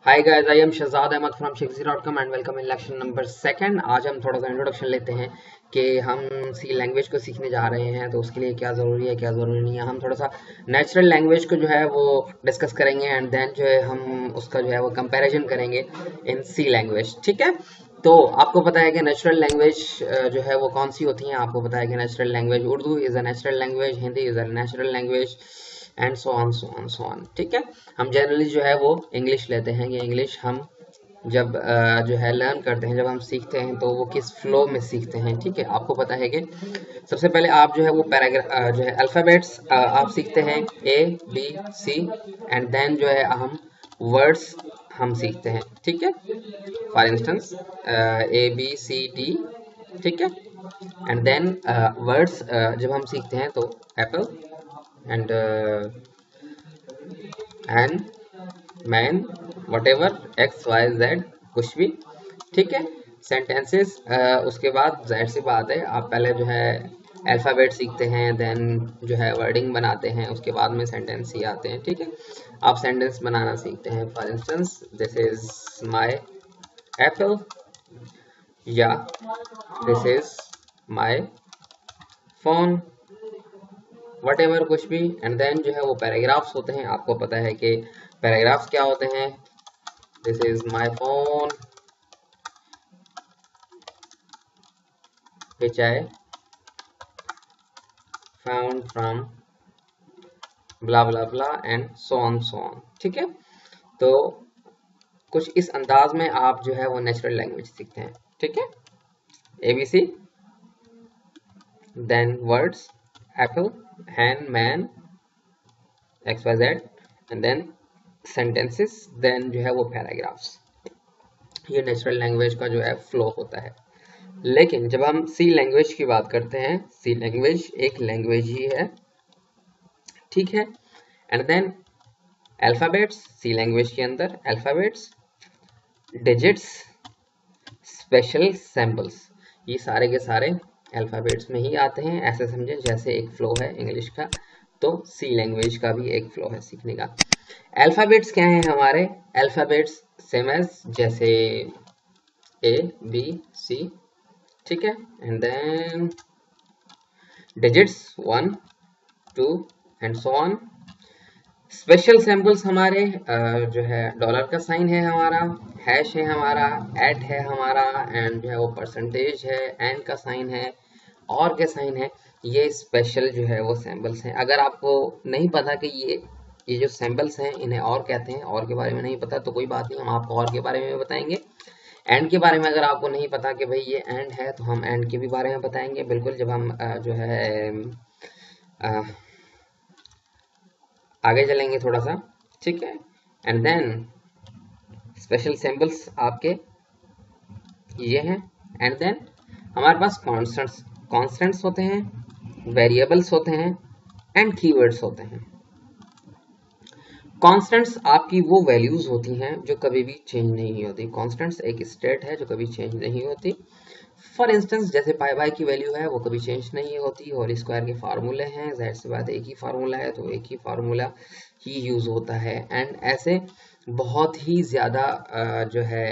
Hi guys, I am Shahzad Ahmad from shakespeare.com and welcome in lecture number second. आज हम थोड़ा सा इंट्रोडक्शन लेते हैं कि हम सी लैंग्वेज को सीखने जा रहे हैं, तो उसके लिए क्या ज़रूरी है क्या ज़रूरी नहीं है। हम थोड़ा सा नेचुरल लैंग्वेज को जो है वो डिस्कस करेंगे एंड देन जो है हम उसका जो है वो कंपैरिजन करेंगे इन सी लैंग्वेज। ठीक है, तो आपको पता है कि नेचुरल लैंग्वेज जो है वो कौन सी होती है। आपको पता है कि natural language Urdu is a natural language, Hindi is a natural language and so on. ठीक है, हम जनरली जो है वो इंग्लिश लेते हैं। ये इंग्लिश हम जब जो है लर्न करते हैं, जब हम सीखते हैं तो वो किस फ्लो में सीखते हैं। ठीक है, आपको पता है कि सबसे पहले आप जो है वो पैराग्राफ जो है अल्फ़ाबेट्स आप सीखते हैं, A B C, and then जो है हम वर्ड्स हम सीखते हैं। ठीक है, for instance A B C D. ठीक है, एंड देन वर्ड्स जब हम सीखते हैं तो apple and and man, whatever X Y Z, कुछ भी। ठीक है, सेंटेंसेस उसके बाद जाहिर सी बात है आप पहले जो है अल्फ़ाबेट सीखते हैं, देन जो है वर्डिंग बनाते हैं, उसके बाद में सेंटेंस ही आते हैं। ठीक है, आप सेंटेंस बनाना सीखते हैं। For instance this is my apple, या this is my phone, whatever, कुछ भी। एंड देन जो है वो पैराग्राफ्स होते हैं। आपको पता है कि पैराग्राफ्स क्या होते हैं। This is my phone which I found from blah blah blah and so on so on। ठीक है, तो कुछ इस अंदाज में आप जो है वो नेचुरल लैंग्वेज सीखते हैं। ठीक है, ABC, then words apple, hand, man, XYZ, and then sentences, then जो है वो पैराग्राफ्स। ये नेचुरल लैंग्वेज का जो है फ्लो होता है। लेकिन जब हम सी लैंग्वेज की बात करते हैं, सी लैंग्वेज एक लैंग्वेज ही है। ठीक है, and then alphabets, C language के अंदर अल्फ़ाबेट्स, डिजिट्स, स्पेशल सैम्पल्स, ये सारे के सारे अल्फ़ाबेट्स में ही आते हैं। ऐसे समझें जैसे एक फ्लो है इंग्लिश का, तो सी लैंग्वेज का भी एक फ्लो है सीखने का। अल्फ़ाबेट्स क्या हैं हमारे? अल्फ़ाबेट्स सेम एज जैसे ए बी सी। ठीक है, and then digits 1 2 and so on. Special samples हमारे जो है डॉलर का साइन है हमारा, हैश है हमारा, एट है हमारा, एंड जो है वो परसेंटेज है, एंड का साइन है, और के साइन है। ये स्पेशल जो है वो सैम्पल्स हैं। अगर आपको नहीं पता कि ये जो सैम्पल्स हैं इन्हें और कहते हैं, और के बारे में नहीं पता तो कोई बात नहीं, हम आपको और के बारे में बताएंगे। एंड के बारे में अगर आपको नहीं पता कि भाई ये एंड है तो हम एंड के भी बारे में बताएंगे बिल्कुल, जब हम जो है आगे चलेंगे थोड़ा सा। ठीक है, एंड देन स्पेशल सैम्पल्स आपके ये हैं। एंड देन हमारे पास कॉन्स्टेंट्स होते हैं, वेरिएबल्स होते हैं, एंड कीवर्ड्स होते हैं। कॉन्स्टेंट्स आपकी वो वैल्यूज होती हैं जो कभी भी चेंज नहीं होती। कॉन्स्टेंट्स एक स्टेट है जो कभी चेंज नहीं होती। फॉर इंस्टेंस जैसे पाई बाई की वैल्यू है वो कभी चेंज नहीं होती। होल स्क्वायर के फार्मूले हैं, जाहिर सी बात है एक ही फार्मूला है तो एक ही फार्मूला ही यूज होता है। एंड ऐसे बहुत ही ज़्यादा जो है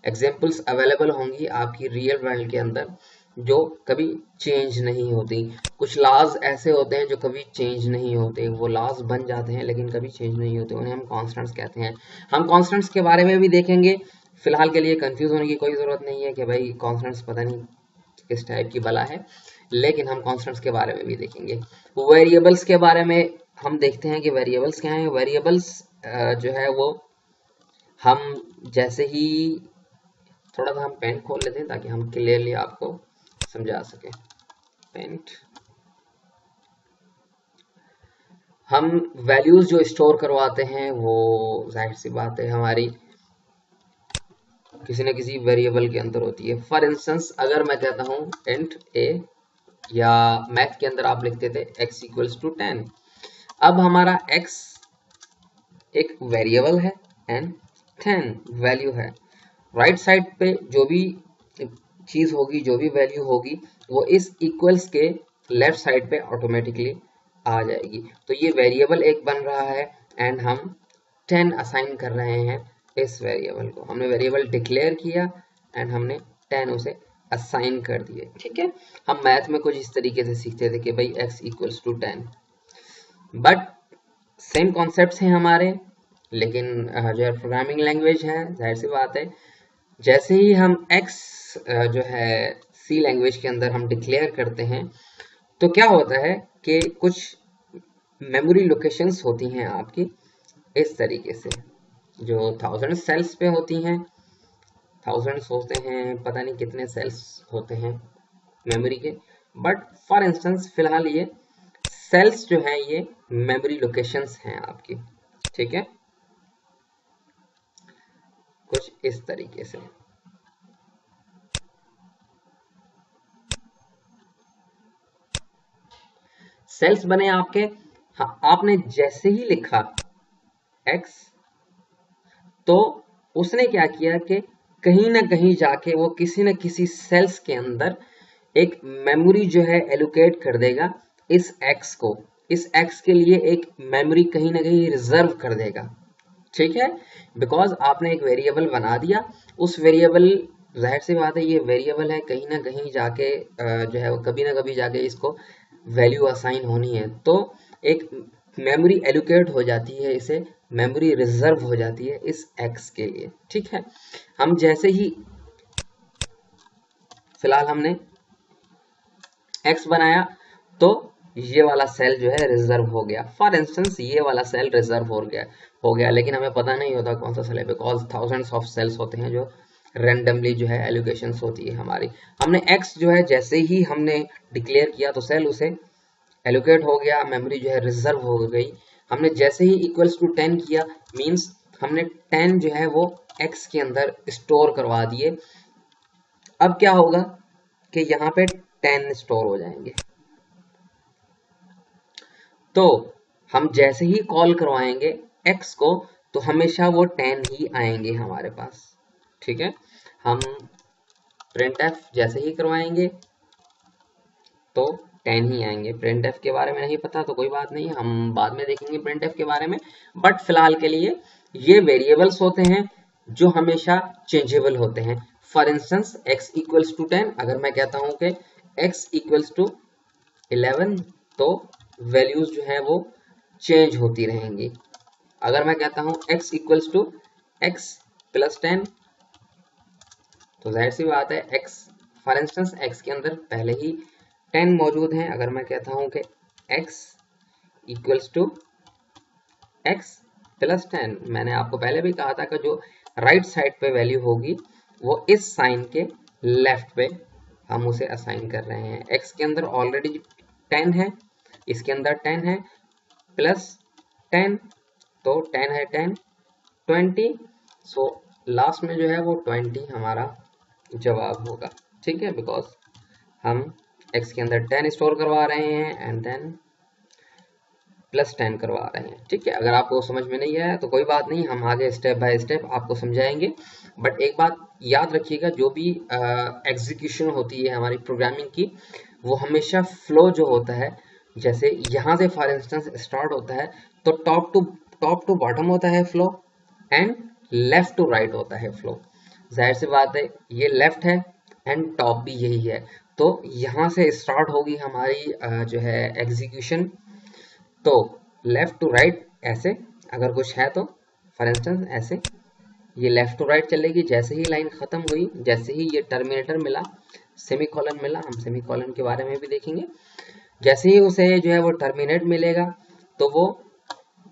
एग्जांपल्स अवेलेबल होंगी आपकी रियल वर्ल्ड के अंदर जो कभी चेंज नहीं होती। कुछ लॉज ऐसे होते हैं जो कभी चेंज नहीं होते, वो लॉज बन जाते हैं लेकिन कभी चेंज नहीं होते, उन्हें हम कॉन्स्टेंट्स कहते हैं। हम कॉन्स्टेंट्स के बारे में भी देखेंगे। फिलहाल के लिए कंफ्यूज होने की कोई ज़रूरत नहीं है कि भाई कॉन्स्टेंट्स पता नहीं किस टाइप की बला है, लेकिन हम कॉन्स्टेंट्स के बारे में भी देखेंगे। वेरिएबल्स के बारे में हम देखते हैं कि वेरिएबल्स क्या हैं। वेरिएबल्स जो है वो हम जैसे ही थोड़ा सा हम पेंट खोल लेते हैं ताकि हम क्लियरली आपको समझा सकें। पेंट, हम वैल्यूज जो स्टोर करवाते हैं वो जाहिर सी बात है हमारी किसी न किसी वेरिएबल के अंदर होती है। फॉर इंस्टेंस अगर मैं कहता हूँ इंट ए, या मैथ के अंदर आप लिखते थे x इक्वल्स टू 10। अब हमारा x एक वेरिएबल है एंड 10 वैल्यू है। राइट साइड पे जो भी चीज होगी, जो भी वैल्यू होगी, वो इस इक्वल्स के लेफ्ट साइड पे ऑटोमेटिकली आ जाएगी। तो ये वेरिएबल एक बन रहा है एंड हम 10 असाइन कर रहे हैं इस वेरिएबल को हमने वेरिएबल डिक्लेयर किया एंड हमने 10 उसे असाइन कर दिए। ठीक है, हम मैथ में कुछ इस तरीके से सीखते थे कि भाई x equals to 10, but same concepts हैं हमारे, लेकिन जो है प्रोग्रामिंग लैंग्वेज है, जाहिर सी बात है जैसे ही हम x जो है सी लैंग्वेज के अंदर हम डिक्लेयर करते हैं तो क्या होता है कि कुछ मेमोरी लोकेशंस होती हैं आपकी इस तरीके से, जो 1000 सेल्स पे होती हैं, 1000 होते हैं, पता नहीं कितने सेल्स होते हैं मेमोरी के, बट फॉर इंस्टेंस फिलहाल ये सेल्स जो है ये मेमोरी लोकेशंस हैं आपकी। ठीक है, कुछ इस तरीके से। सेल्स बने आपके, हाँ, आपने जैसे ही लिखा x तो उसने क्या किया कि कहीं ना कहीं जाके वो किसी न किसी सेल्स के अंदर एक मेमोरी जो है एलोकेट कर देगा इस x को, इस x के लिए एक मेमोरी कहीं ना कहीं रिजर्व कर देगा। ठीक है, बिकॉज आपने एक वेरिएबल बना दिया, उस वेरिएबल, जाहिर सी बात है ये वेरिएबल है, कहीं ना कहीं जाके जो है वो कभी ना कभी जाके इसको वैल्यू असाइन होनी है, तो एक मेमोरी एलोकेट हो जाती है, इसे मेमोरी रिजर्व हो जाती है इस x के लिए। ठीक है, हम जैसे ही फिलहाल हमने x बनाया तो ये वाला सेल जो है रिजर्व हो गया, फॉर इंस्टेंस ये वाला सेल रिजर्व हो गया, लेकिन हमें पता नहीं होता कौन सा सेल है, बिकॉज थाउजेंड्स ऑफ सेल्स होते हैं जो रैंडमली जो है एलोकेशंस होती है हमारी। हमने x जो है जैसे ही हमने डिक्लेयर किया तो सेल उसे एलोकेट हो गया, मेमोरी जो है रिजर्व हो गई। हमने जैसे ही इक्वल्स टू 10 किया मींस हमने 10 जो है वो x के अंदर स्टोर करवा दिए। अब क्या होगा कि यहाँ पे 10 स्टोर हो जाएंगे, तो हम जैसे ही कॉल करवाएंगे x को तो हमेशा वो 10 ही आएंगे हमारे पास। ठीक है, हम printf जैसे ही करवाएंगे तो 10 ही आएंगे। printf के बारे में नहीं पता तो कोई बात नहीं, हम बाद में देखेंगे printf के बारे में, बट फिलहाल के लिए ये वेरिएबल्स होते हैं जो हमेशा चेंजेबल होते हैं। For instance x equals to 10, अगर मैं कहता हूं कि x इक्वल्स टू 11 तो वैल्यूज जो है वो चेंज होती रहेंगी। अगर मैं कहता हूं x equals to x plus 10 तो जाहिर सी बात है x, फॉर इंस्टेंस x के अंदर पहले ही 10 मौजूद हैं। अगर मैं कहता हूं कि x equals to x plus 10, मैंने आपको पहले भी कहा था कि जो राइट साइड पे वैल्यू होगी वो इस साइन के लेफ्ट पे हम उसे असाइन कर रहे हैं। x के अंदर ऑलरेडी 10 है, इसके अंदर 10 है, प्लस 10 तो 10 है 10 20, सो लास्ट में जो है वो 20 हमारा जवाब होगा। ठीक है, बिकॉज हम x के अंदर 10 स्टोर करवा रहे हैं एंड देन प्लस 10 करवा रहे हैं। ठीक है, अगर आपको समझ में नहीं आया तो कोई बात नहीं, हम आगे स्टेप बाय स्टेप आपको समझाएंगे, बट एक बात याद रखिएगा, जो भी एग्जीक्यूशन होती है हमारी प्रोग्रामिंग की वो हमेशा फ्लो जो होता है, जैसे यहाँ से फॉर इंस्टेंस स्टार्ट होता है तो टॉप टू बॉटम होता है flow and left to right होता है फ्लो। जाहिर सी बात है ये लेफ्ट है एंड टॉप भी यही है, तो यहाँ से स्टार्ट होगी हमारी जो है एग्जीक्यूशन, तो लेफ्ट टू राइट ऐसे अगर कुछ है तो फॉर इंस्टेंस ऐसे ये लेफ्ट टू राइट चलेगी। जैसे ही लाइन खत्म हुई, जैसे ही ये टर्मिनेटर मिला, सेमीकोलन मिला, हम सेमीकोलन के बारे में भी देखेंगे, जैसे ही उसे जो है वो टर्मिनेट मिलेगा तो वो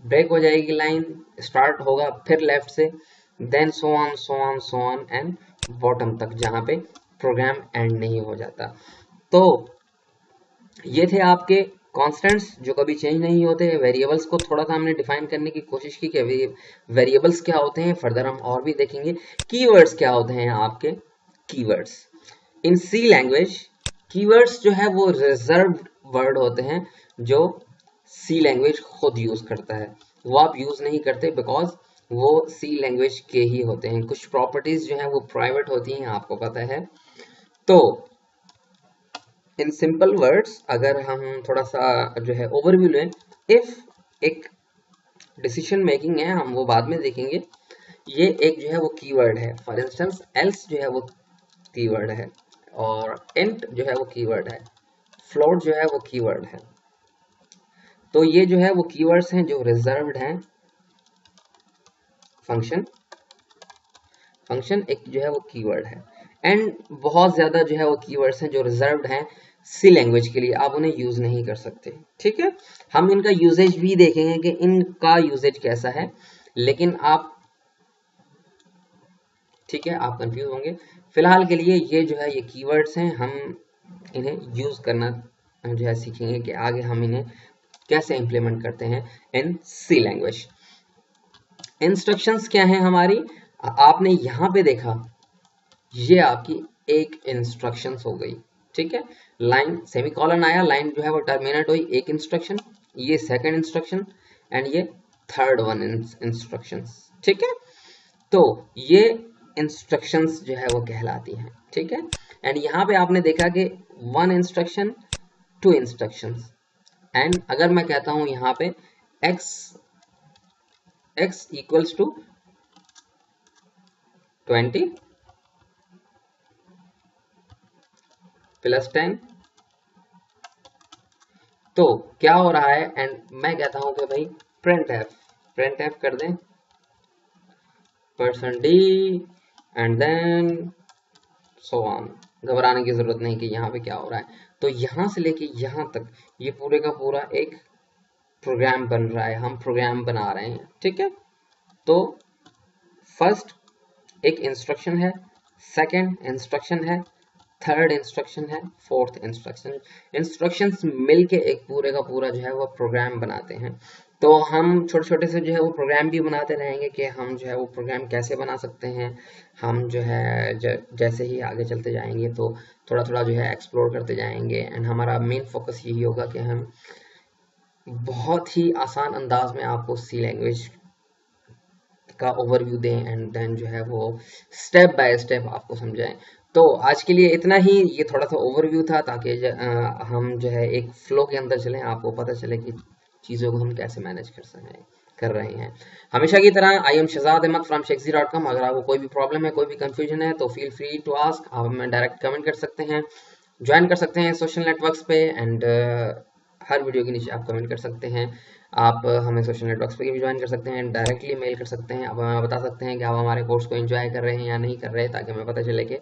ब्रेक हो जाएगी लाइन, स्टार्ट होगा फिर लेफ्ट से, then so on and bottom तक, जहां पे प्रोग्राम एंड नहीं हो जाता। तो ये थे आपके कॉन्स्टेंट्स जो कभी चेंज नहीं होते। वेरिएबल्स को थोड़ा सा हमने डिफाइन करने की कोशिश की कि वेरिएबल्स क्या होते हैं, फर्दर हम और भी देखेंगे। कीवर्ड्स क्या होते हैं आपके, keywords in C language, keywords जो है वो रिजर्व्ड वर्ड होते हैं जो सी लैंग्वेज खुद यूज करता है, वो आप यूज नहीं करते बिकॉज वो सी लैंग्वेज के ही होते हैं। कुछ प्रॉपर्टीज जो है वो प्राइवेट होती हैं, आपको पता है। तो इन सिंपल वर्ड्स अगर हम थोड़ा सा जो है ओवरव्यू लें, इफ एक डिसीजन मेकिंग है, हम वो बाद में देखेंगे, ये एक जो है वो कीवर्ड है। फॉर इंस्टेंस एल्स जो है वो कीवर्ड है, और इंट जो है वो कीवर्ड है, फ्लोट जो है वो कीवर्ड है। तो ये जो है वो कीवर्ड्स हैं जो रिजर्व्ड हैं फंक्शन। फंक्शन एक जो है वो कीवर्ड है, एंड बहुत ज्यादा जो है वो कीवर्ड्स हैं जो रिजर्व्ड हैं सी लैंग्वेज के लिए, आप उन्हें यूज नहीं कर सकते। ठीक है, हम इनका यूजेज भी देखेंगे कि इनका यूजेज कैसा है, लेकिन आप, ठीक है, आप कंफ्यूज होंगे। फिलहाल के लिए ये जो है ये कीवर्ड्स हैं, हम इन्हें यूज करना जो है सीखेंगे कि आगे हम इन्हें कैसे इंप्लीमेंट करते हैं इन सी लैंग्वेज। इंस्ट्रक्शंस क्या हैं हमारी, आपने यहां पे देखा, ये आपकी एक इंस्ट्रक्शंस हो गई। ठीक है, लाइन सेमीकोलन आया, लाइन जो है वो टर्मिनेट हुई, एक इंस्ट्रक्शन, ये सेकंड इंस्ट्रक्शन, एंड ये थर्ड वन इंस्ट्रक्शंस। ठीक है, तो ये इंस्ट्रक्शंस जो है वो कहलाती हैं। ठीक है, एंड यहाँ पे आपने देखा कि one instruction, two instructions, and अगर मैं कहता हूं यहाँ पे x इक्वल्स टू 20 प्लस 10, तो क्या हो रहा है, एंड मैं कहता हूं कि भाई प्रिंट एफ कर दें %d and then so on. घबराने की जरूरत नहीं कि यहाँ पे क्या हो रहा है। तो यहाँ से लेके यहाँ तक ये पूरे का पूरा एक प्रोग्राम बन रहा है, हम प्रोग्राम बना रहे हैं। ठीक है, तो फर्स्ट एक इंस्ट्रक्शन है, सेकंड इंस्ट्रक्शन है, थर्ड इंस्ट्रक्शन है, फोर्थ इंस्ट्रक्शन, इंस्ट्रक्शंस मिलके एक पूरे का पूरा जो है वो प्रोग्राम बनाते हैं। तो हम छोटे छोटे से जो है वो प्रोग्राम भी बनाते रहेंगे कि हम जो है वो प्रोग्राम कैसे बना सकते हैं। हम जो है जैसे ही आगे चलते जाएंगे तो थोड़ा थोड़ा जो है एक्सप्लोर करते जाएंगे, एंड हमारा मेन फोकस यही होगा कि हम बहुत ही आसान अंदाज में आपको सी लैंग्वेज का ओवरव्यू दें, एंड देन जो है वो स्टेप बाय स्टेप आपको समझाएं। तो आज के लिए इतना ही, ये थोड़ा सा ओवरव्यू था ताकि हम जो है एक फ्लो के अंदर चलें, आपको पता चले कि चीज़ों को हम कैसे मैनेज कर रहे हैं। हमेशा की तरह I am Shahzad Ahmad from shakespeare.com। अगर आपको कोई भी प्रॉब्लम है, कोई भी कंफ्यूजन है, तो फील फ्री टू आस्क, आप हमें डायरेक्ट कमेंट कर सकते हैं, ज्वाइन कर सकते हैं सोशल नेटवर्क्स पे, एंड हर वीडियो के नीचे आप कमेंट कर सकते हैं। आप हमें सोशल नेटवर्क्स पे भी ज्वाइन कर सकते हैं, डायरेक्टली मेल कर सकते हैं, आप हमें बता सकते हैं कि आप हमारे कोर्स को एंजॉय कर रहे हैं या नहीं कर रहे, ताकि हमें पता चले कि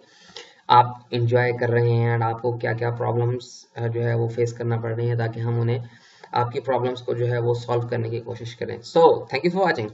आप एंजॉय कर रहे हैं एंड आपको क्या क्या प्रॉब्लम्स जो है वो फेस करना पड़ रही है, ताकि हम उन्हें, आपकी प्रॉब्लम्स को जो है वो सॉल्व करने की कोशिश करें। So thank you for watching.